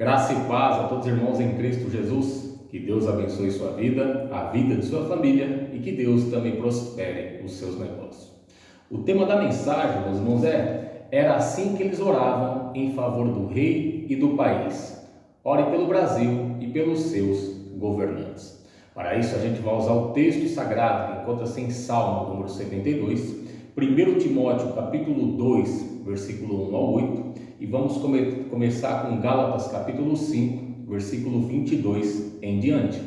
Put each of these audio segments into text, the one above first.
Graça e paz a todos os irmãos em Cristo Jesus. Que Deus abençoe sua vida, a vida de sua família e que Deus também prospere os seus negócios. O tema da mensagem, meus irmãos, era assim que eles oravam em favor do rei e do país. Ore pelo Brasil e pelos seus governantes. Para isso a gente vai usar o texto sagrado que encontra-se em Salmo número 72, 1 Timóteo capítulo 2, versículo 1 ao 8, e vamos começar com Gálatas capítulo 5, versículo 22 em diante.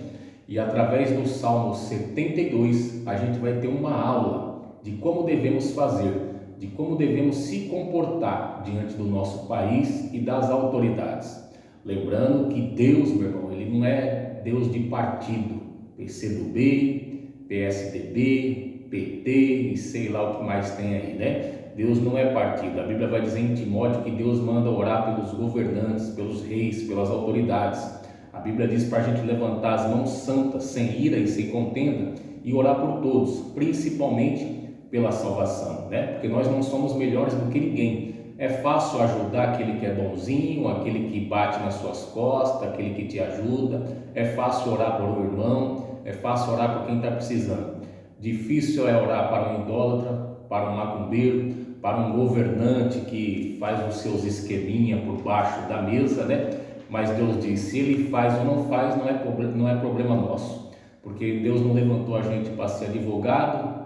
E através do Salmo 72 a gente vai ter uma aula de como devemos fazer, de como devemos se comportar diante do nosso país e das autoridades. Lembrando que Deus, meu irmão, ele não é Deus de partido, PCdoB, PSDB, PT e sei lá o que mais tem aí, né? Deus não é partido. A Bíblia vai dizer em Timóteo que Deus manda orar pelos governantes, pelos reis, pelas autoridades. A Bíblia diz para a gente levantar as mãos santas, sem ira e sem contenda, e orar por todos, principalmente pela salvação, né? Porque nós não somos melhores do que ninguém. É fácil ajudar aquele que é bonzinho, aquele que bate nas suas costas, aquele que te ajuda. É fácil orar por um irmão, é fácil orar por quem está precisando. Difícil é orar para um idólatra, para um macumbeiro, para um governante que faz os seus esqueminha por baixo da mesa, né? Mas Deus diz, se ele faz ou não faz, não é problema nosso, porque Deus não levantou a gente para ser advogado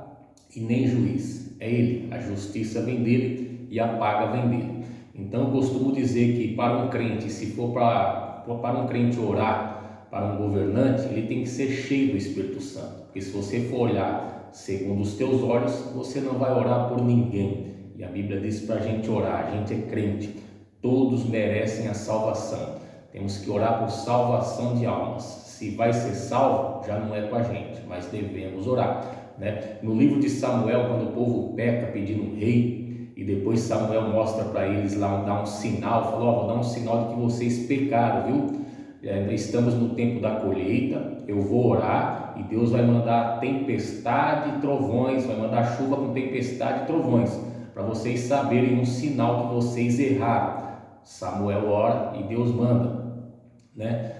e nem juiz, é Ele, a justiça vem dele e a paga vem dele. Então eu costumo dizer que para um crente, se for para um crente orar para um governante, ele tem que ser cheio do Espírito Santo, porque se você for olhar segundo os teus olhos, você não vai orar por ninguém. E a Bíblia diz para a gente orar, a gente é crente, todos merecem a salvação, temos que orar por salvação de almas. Se vai ser salvo, já não é com a gente, mas devemos orar, né? No livro de Samuel, quando o povo peca pedindo um rei, e depois Samuel mostra para eles lá, dá um sinal, falou, vou dar um sinal de que vocês pecaram, viu? Estamos no tempo da colheita, eu vou orar e Deus vai mandar tempestade e trovões, vai mandar chuva com tempestade e trovões, para vocês saberem um sinal que vocês erraram. Samuel ora e Deus manda, né?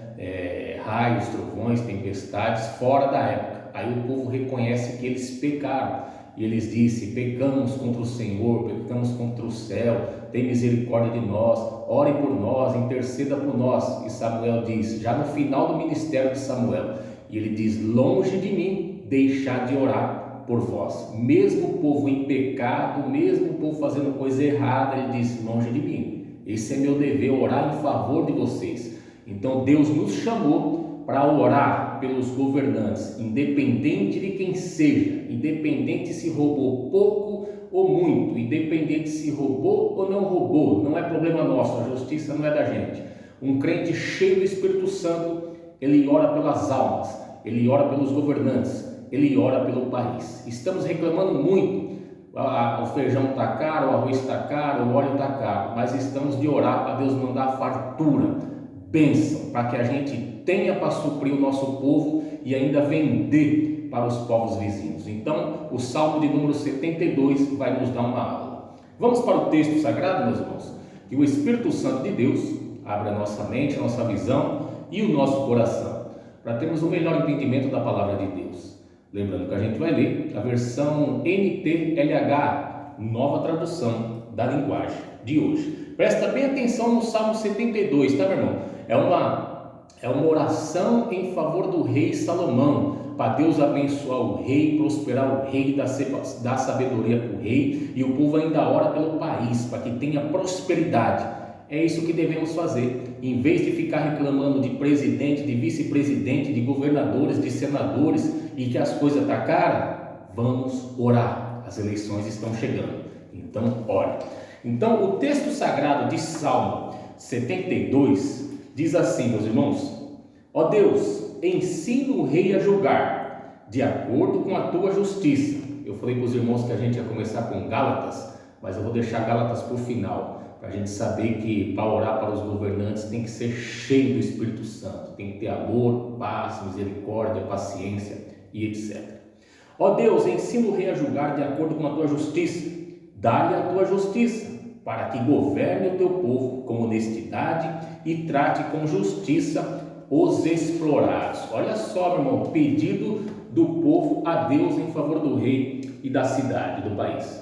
Raios, trovões, tempestades fora da época. Aí o povo reconhece que eles pecaram e eles dizem, pecamos contra o Senhor, pecamos contra o céu, tem misericórdia de nós, ore por nós, interceda por nós. E Samuel diz, já no final do ministério de Samuel, e ele diz, longe de mim deixar de orar por vós. Mesmo o povo em pecado, mesmo o povo fazendo coisa errada, ele diz, longe de mim, esse é meu dever, orar em favor de vocês. Então Deus nos chamou para orar pelos governantes, independente de quem seja, independente se roubou pouco ou muito, independente se roubou ou não roubou, não é problema nosso, a justiça não é da gente. Um crente cheio do Espírito Santo, ele ora pelas almas, ele ora pelos governantes, ele ora pelo país. Estamos reclamando muito, o feijão está caro, o arroz está caro, o óleo está caro, mas estamos de orar para Deus mandar fartura, bênção, para que a gente tenha para suprir o nosso povo e ainda vender para os povos vizinhos. Então, o Salmo de número 72 vai nos dar uma aula. Vamos para o texto sagrado, meus irmãos? Que o Espírito Santo de Deus abra a nossa mente, a nossa visão e o nosso coração, para termos o melhor entendimento da palavra de Deus. Lembrando que a gente vai ler a versão NTLH, nova tradução da linguagem de hoje. Presta bem atenção no Salmo 72, tá, meu irmão? É uma oração em favor do rei Salomão, para Deus abençoar o rei, prosperar o rei, dar sabedoria para o rei, e o povo ainda ora pelo país, para que tenha prosperidade. É isso que devemos fazer, em vez de ficar reclamando de presidente, de vice-presidente, de governadores, de senadores, e que as coisas estão caras, vamos orar, as eleições estão chegando, então ore. Então o texto sagrado de Salmo 72 diz assim, meus irmãos, ó Deus, ensina o rei a julgar, de acordo com a tua justiça. Eu falei para os irmãos que a gente ia começar com Gálatas, mas eu vou deixar Gálatas para o final, para a gente saber que para orar para os governantes tem que ser cheio do Espírito Santo, tem que ter amor, paz, misericórdia, paciência e etc. Ó Deus, ensina o rei a julgar de acordo com a tua justiça, dá-lhe a tua justiça, para que governe o teu povo com honestidade e trate com justiça os explorados. Olha só, meu irmão, pedido do povo a Deus em favor do rei e da cidade, do país.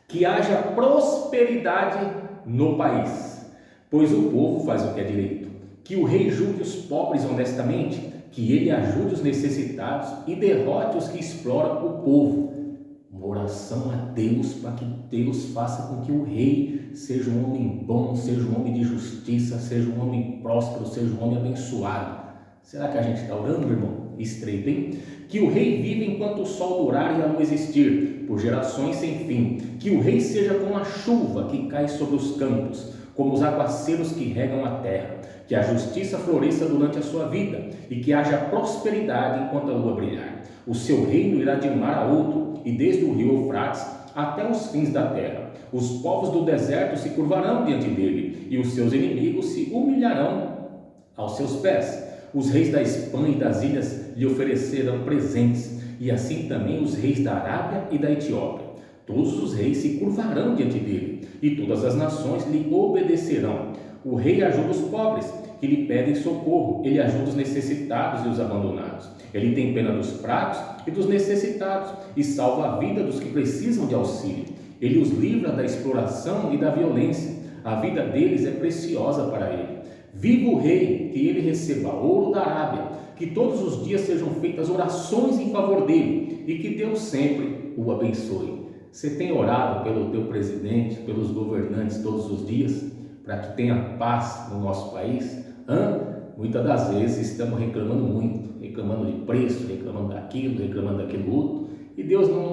Que haja prosperidade no país, pois o povo faz o que é direito. Que o rei julgue os pobres honestamente, que ele ajude os necessitados e derrote os que exploram o povo. Uma oração a Deus para que Deus faça com que o rei seja um homem bom, seja um homem de justiça, seja um homem próspero, seja um homem abençoado. Será que a gente está orando, meu irmão? Estreito, hein? Que o rei viva enquanto o sol durar e a lua existir, por gerações sem fim. Que o rei seja como a chuva que cai sobre os campos, como os aguaceiros que regam a terra. Que a justiça floresça durante a sua vida e que haja prosperidade enquanto a lua brilhar. O seu reino irá de um mar a outro e desde o rio Eufrates até os fins da terra. Os povos do deserto se curvarão diante dele e os seus inimigos se humilharão aos seus pés. Os reis da Espanha e das ilhas lhe oferecerão presentes, e assim também os reis da Arábia e da Etiópia. Todos os reis se curvarão diante dele, e todas as nações lhe obedecerão. O rei ajuda os pobres, que lhe pedem socorro. Ele ajuda os necessitados e os abandonados. Ele tem pena dos fracos e dos necessitados, e salva a vida dos que precisam de auxílio. Ele os livra da exploração e da violência. A vida deles é preciosa para ele. Viva o rei, que ele receba ouro da Arábia, que todos os dias sejam feitas orações em favor dele e que Deus sempre o abençoe. Você tem orado pelo teu presidente, pelos governantes todos os dias, para que tenha paz no nosso país? Muitas das vezes estamos reclamando muito, reclamando de preço, reclamando daquilo outro, e Deus não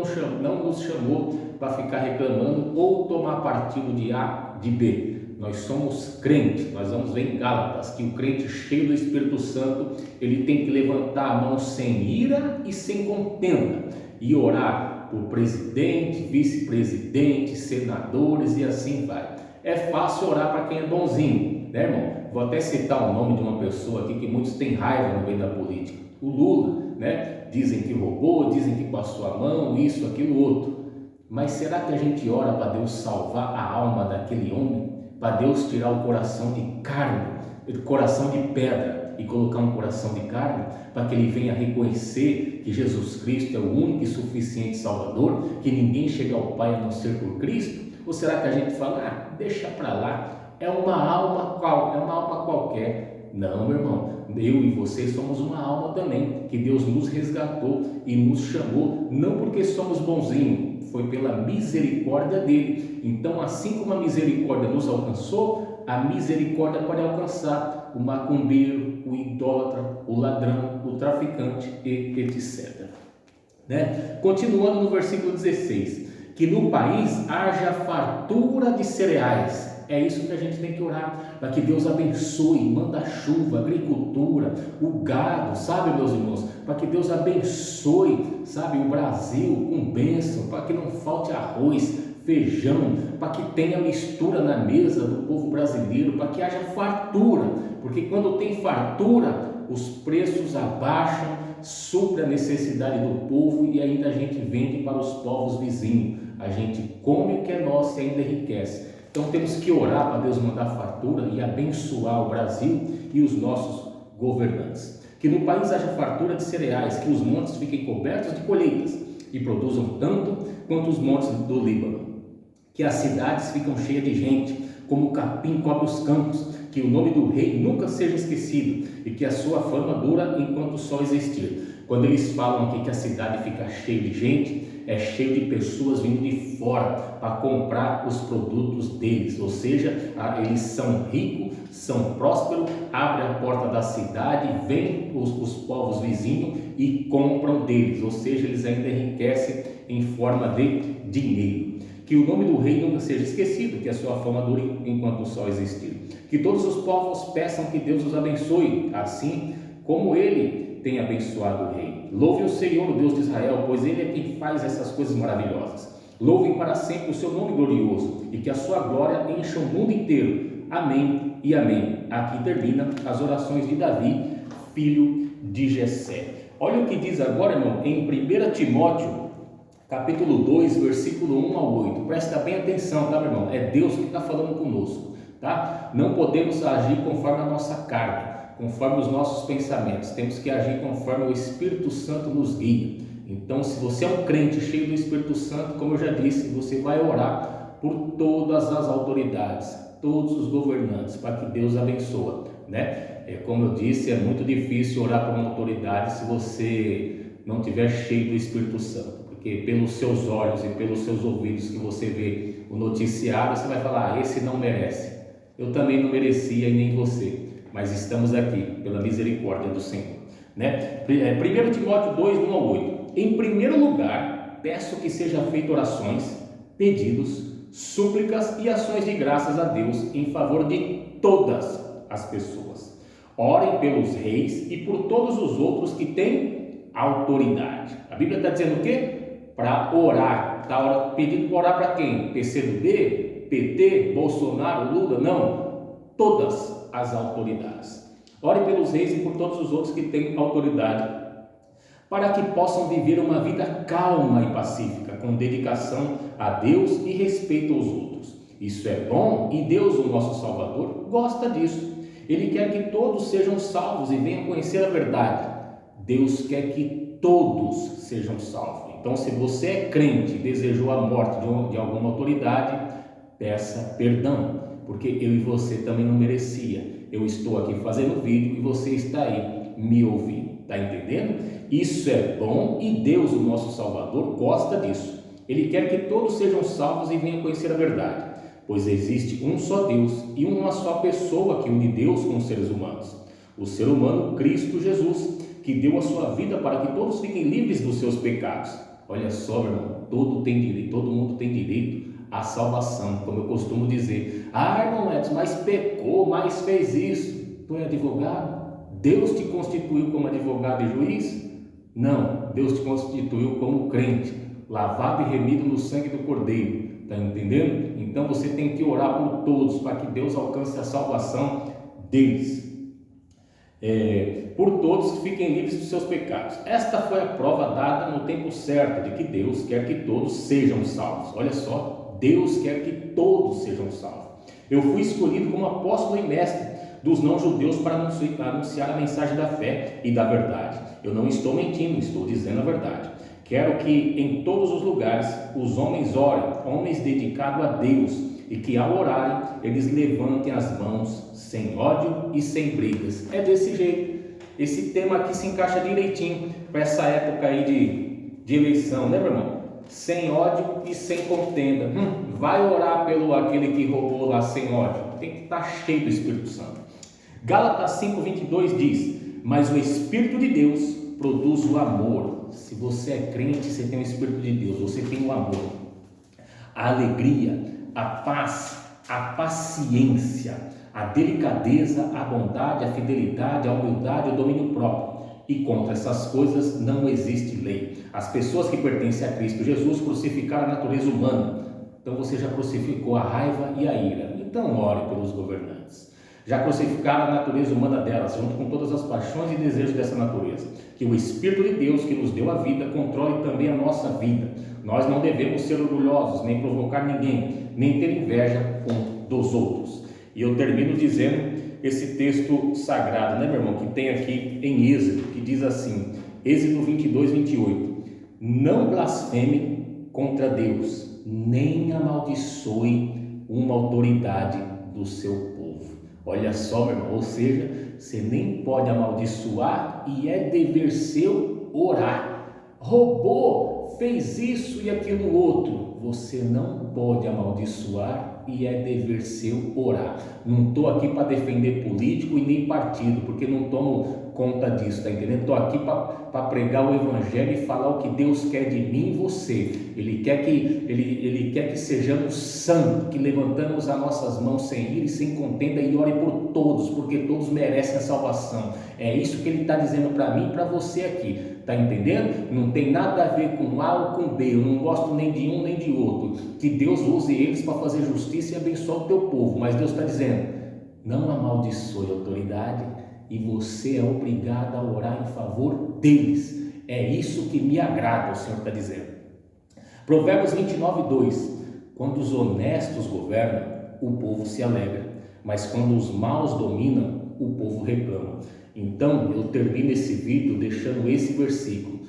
nos chamou para ficar reclamando ou tomar partido de A, de B. Nós somos crentes, nós vamos ver em Gálatas que o crente cheio do Espírito Santo, ele tem que levantar a mão sem ira e sem contenda e orar por presidente, vice-presidente, senadores e assim vai. É fácil orar para quem é bonzinho, né, irmão? Vou até citar o nome de uma pessoa aqui que muitos têm raiva no meio da política, o Lula, né? Dizem que roubou, dizem que passou a mão, isso, aquilo, outro. Mas será que a gente ora para Deus salvar a alma daquele homem? Para Deus tirar o coração de carne, o coração de pedra e colocar um coração de carne, para que ele venha reconhecer que Jesus Cristo é o único e suficiente Salvador, que ninguém chega ao Pai a não ser por Cristo? Ou será que a gente fala, deixa para lá, é uma alma qualquer? Não, meu irmão, eu e você somos uma alma também, que Deus nos resgatou e nos chamou, não porque somos bonzinhos, foi pela misericórdia dele. Então, assim como a misericórdia nos alcançou, a misericórdia pode alcançar o macumbeiro, o idólatra, o ladrão, o traficante e etc. Né? Continuando no versículo 16, que no país haja fartura de cereais. É isso que a gente tem que orar, para que Deus abençoe, manda chuva, agricultura, o gado, sabe, meus irmãos? Para que Deus abençoe, sabe, o Brasil com bênção, para que não falte arroz, feijão, para que tenha mistura na mesa do povo brasileiro, para que haja fartura, porque quando tem fartura, os preços abaixam, supre a necessidade do povo e ainda a gente vende para os povos vizinhos. A gente come o que é nosso e ainda enriquece. Então temos que orar para Deus mandar fartura e abençoar o Brasil e os nossos governantes. Que no país haja fartura de cereais, que os montes fiquem cobertos de colheitas e produzam tanto quanto os montes do Líbano. Que as cidades ficam cheias de gente, como o capim cobre os campos. Que o nome do rei nunca seja esquecido e que a sua fama dura enquanto o sol existir. Quando eles falam aqui que a cidade fica cheia de gente, é cheio de pessoas vindo de fora para comprar os produtos deles, ou seja, eles são ricos, são prósperos, abrem a porta da cidade, vêm os povos vizinhos e compram deles, ou seja, eles ainda enriquecem em forma de dinheiro. Que o nome do rei nunca seja esquecido, que a sua fama dure enquanto o sol existir. Que todos os povos peçam que Deus os abençoe, assim como ele tem abençoado o rei. Louve o Senhor, o Deus de Israel, pois ele é quem faz essas coisas maravilhosas. Louvem para sempre o seu nome glorioso e que a sua glória encha o mundo inteiro. Amém e amém. Aqui termina as orações de Davi, filho de Jessé. Olha o que diz agora, irmão, em 1 Timóteo, capítulo 2, versículo 1 ao 8. Presta bem atenção, tá, meu irmão? É Deus que está falando conosco, tá? Não podemos agir conforme a nossa carne, conforme os nossos pensamentos. Temos que agir conforme o Espírito Santo nos guia. Então, se você é um crente cheio do Espírito Santo, como eu já disse, você vai orar por todas as autoridades, todos os governantes, para que Deus abençoe, né? Como eu disse, é muito difícil orar por uma autoridade se você não estiver cheio do Espírito Santo, porque pelos seus olhos e pelos seus ouvidos que você vê o noticiário, você vai falar, esse não merece. Eu também não merecia e nem você, mas estamos aqui pela misericórdia do Senhor, né? 1 Timóteo 2, 1 ao 8. Em primeiro lugar, peço que sejam feitas orações, pedidos, súplicas e ações de graças a Deus em favor de todas as pessoas. Orem pelos reis e por todos os outros que têm autoridade. A Bíblia está dizendo o quê? Para orar. Está pedindo para orar para quem? PCdoB, PT, Bolsonaro, Lula? Não. Todas as autoridades. Orem pelos reis e por todos os outros que têm autoridade, para que possam viver uma vida calma e pacífica, com dedicação a Deus e respeito aos outros. Isso é bom e Deus, o nosso Salvador, gosta disso. Ele quer que todos sejam salvos e venham conhecer a verdade. Deus quer que todos sejam salvos. Então, se você é crente e desejou a morte de alguma autoridade, peça perdão, porque eu e você também não merecia. Eu estou aqui fazendo vídeo e você está aí me ouvindo. Está entendendo? Isso é bom e Deus, o nosso Salvador, gosta disso. Ele quer que todos sejam salvos e venham conhecer a verdade, pois existe um só Deus e uma só pessoa que une Deus com os seres humanos, o ser humano Cristo Jesus, que deu a sua vida para que todos fiquem livres dos seus pecados. Olha só, meu irmão, todo mundo tem direito à salvação, como eu costumo dizer. Irmão Edson, mas pecou, mas fez isso. Tu é advogado? Deus te constituiu como advogado e juiz? Não, Deus te constituiu como crente, lavado e remido no sangue do Cordeiro. Está entendendo? Então você tem que orar por todos, para que Deus alcance a salvação deles. Por todos que fiquem livres dos seus pecados. Esta foi a prova dada no tempo certo, de que Deus quer que todos sejam salvos. Olha só, Deus quer que todos sejam salvos. Eu fui escolhido como apóstolo e mestre dos não-judeus para anunciar a mensagem da fé e da verdade. Eu não estou mentindo, estou dizendo a verdade. Quero que em todos os lugares os homens orem, homens dedicados a Deus, e que ao orarem eles levantem as mãos sem ódio e sem brigas. É desse jeito. Esse tema aqui se encaixa direitinho para essa época aí de eleição, né, meu irmão? Sem ódio e sem contenda. Vai orar pelo aquele que roubou lá sem ódio. Tem que estar cheio do Espírito Santo. Gálatas 5:22 diz: mas o Espírito de Deus produz o amor. Se você é crente, você tem o Espírito de Deus, você tem o amor, a alegria, a paz, a paciência, a delicadeza, a bondade, a fidelidade, a humildade, o domínio próprio. E contra essas coisas não existe lei. As pessoas que pertencem a Cristo Jesus crucificaram a natureza humana. Então você já crucificou a raiva e a ira. Então ore pelos governantes. Já crucificaram a natureza humana delas, junto com todas as paixões e desejos dessa natureza. Que o Espírito de Deus, que nos deu a vida, controle também a nossa vida. Nós não devemos ser orgulhosos, nem provocar ninguém, nem ter inveja dos outros. E eu termino dizendo esse texto sagrado, né, meu irmão, que tem aqui em Êxodo, que diz assim, Êxodo 22:28. Não blasfeme contra Deus, nem amaldiçoe uma autoridade do seu povo. Olha só, meu irmão, ou seja, você nem pode amaldiçoar e é dever seu orar. Roubou, fez isso e aquilo outro. Você não pode amaldiçoar e é dever seu orar. Não estou aqui para defender político e nem partido, porque não tomo conta disso, tá entendendo? Estou aqui para pregar o Evangelho e falar o que Deus quer de mim e você. Ele quer que sejamos santos, que levantamos as nossas mãos sem ira e sem contenda e ore por todos, porque todos merecem a salvação. É isso que Ele está dizendo para mim e para você aqui, tá entendendo? Não tem nada a ver com A ou com B, eu não gosto nem de um nem de outro. Que Deus use eles para fazer justiça e abençoar o teu povo, mas Deus está dizendo, não amaldiçoe a autoridade, e você é obrigado a orar em favor deles. É isso que me agrada, o Senhor está dizendo. Provérbios 29:2. Quando os honestos governam, o povo se alegra, mas quando os maus dominam, o povo reclama. Então eu termino esse vídeo deixando esse versículo.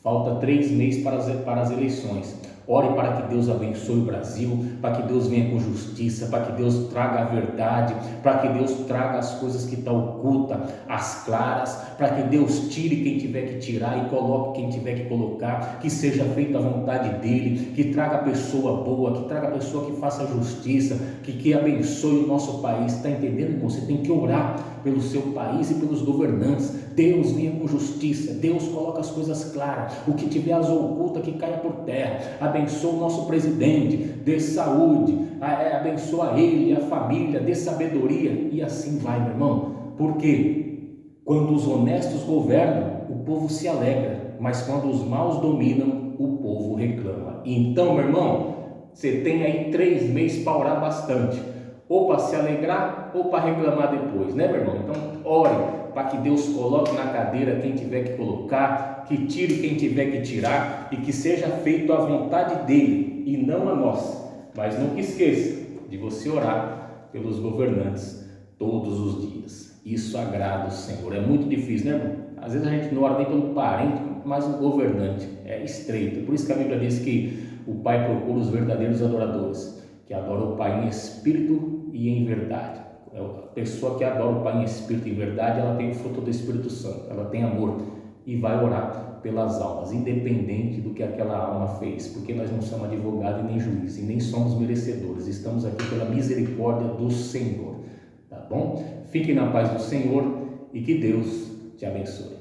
Falta 3 meses para as eleições. Ore para que Deus abençoe o Brasil, para que Deus venha com justiça, para que Deus traga a verdade, para que Deus traga as coisas que estão ocultas, as claras, para que Deus tire quem tiver que tirar e coloque quem tiver que colocar, que seja feita a vontade dEle, que traga pessoa boa, que traga pessoa que faça justiça, que abençoe o nosso país. Está entendendo, irmão? Você tem que orar pelo seu país e pelos governantes. Deus venha com justiça, Deus coloca as coisas claras, o que tiver as ocultas que caia por terra. Abençoa o nosso presidente, dê saúde, abençoa ele, a família, dê sabedoria, e assim vai, meu irmão. Porque quando os honestos governam, o povo se alegra, mas quando os maus dominam, o povo reclama. Então, meu irmão, você tem aí 3 meses para orar bastante, ou para se alegrar ou para reclamar depois, né, meu irmão? Então ore para que Deus coloque na cadeira quem tiver que colocar, que tire quem tiver que tirar, e que seja feito a vontade dele e não a nossa. Mas nunca esqueça de você orar pelos governantes todos os dias. Isso agrada o Senhor. É muito difícil, né, irmão? Às vezes a gente não ora nem pelo parente, mas o governante é estreito. Por isso que a Bíblia diz que o Pai procura os verdadeiros adoradores, que adoram o Pai em espírito e em verdade. A pessoa que adora o Pai em espírito e em verdade, ela tem o fruto do Espírito Santo, ela tem amor e vai orar pelas almas, independente do que aquela alma fez, porque nós não somos advogado e nem juiz, e nem somos merecedores, estamos aqui pela misericórdia do Senhor, tá bom? Fique na paz do Senhor e que Deus te abençoe.